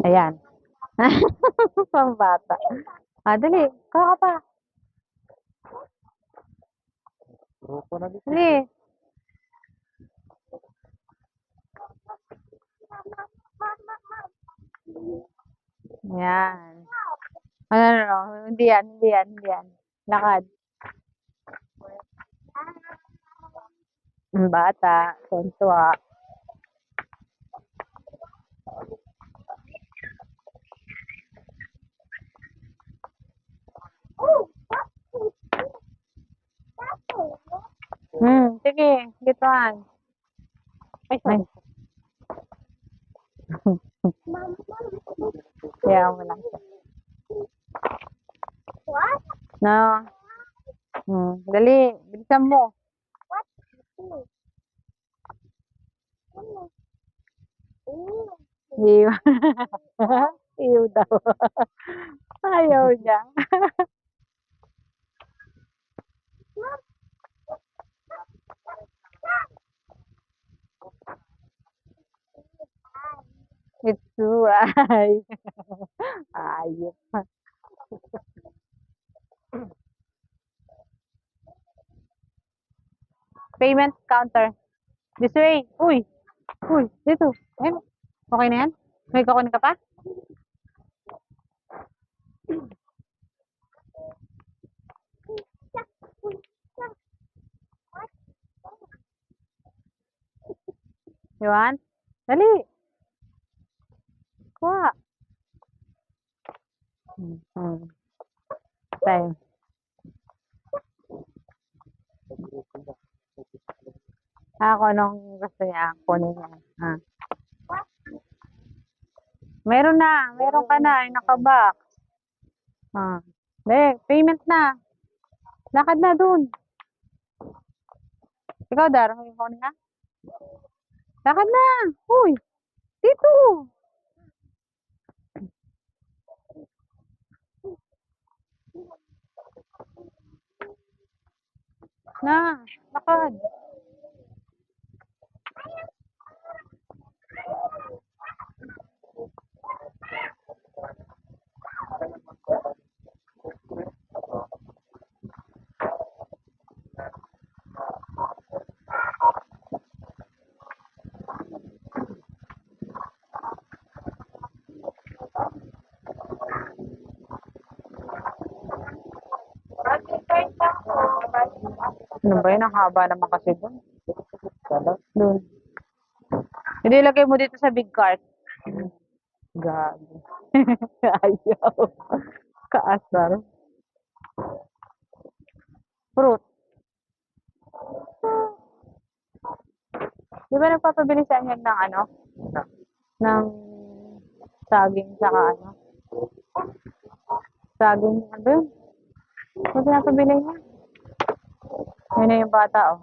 Ayan. Pambata. Ah, dali. Kuha ka pa. Grupo na dito. Dali. Ayan. Ano, no, no. Hindi yan, hindi yan, hindi yan. Lakad. Ang bata. Tuntua. Sige. Gituan. Ay, sorry. Kaya mo lang siya. No. Dali. Bilisan mo. Ew. Ew daw. Ayaw niya. It's true. Ay. Ayop. Payment counter. This way. Uy. Uy. Dito. Ayun. Okay na yan? May kukunin ka pa? You want? Dali. Kuha. Time. Ako nung gusto niya, kunin niya. Ah. Meron na. Meron ka na. Ay, nakabox. Ah. Dali. Payment na. Lakad na dun. Ikaw, Dar. May kunin ka? Lakad na. Uy. Dito. Na. Lakad. Ano ba yun? Ang haba naman kasi dun. Dun. Hindi, lagay mo dito sa big cart. Gabi. Ayaw. Kaasar. Fruit. Di ba nagpapabili sa inyo ng ano? Ng saging saka ano? Saging, ano yun? Ano pinapabili niya? Yun na yung bata, oh.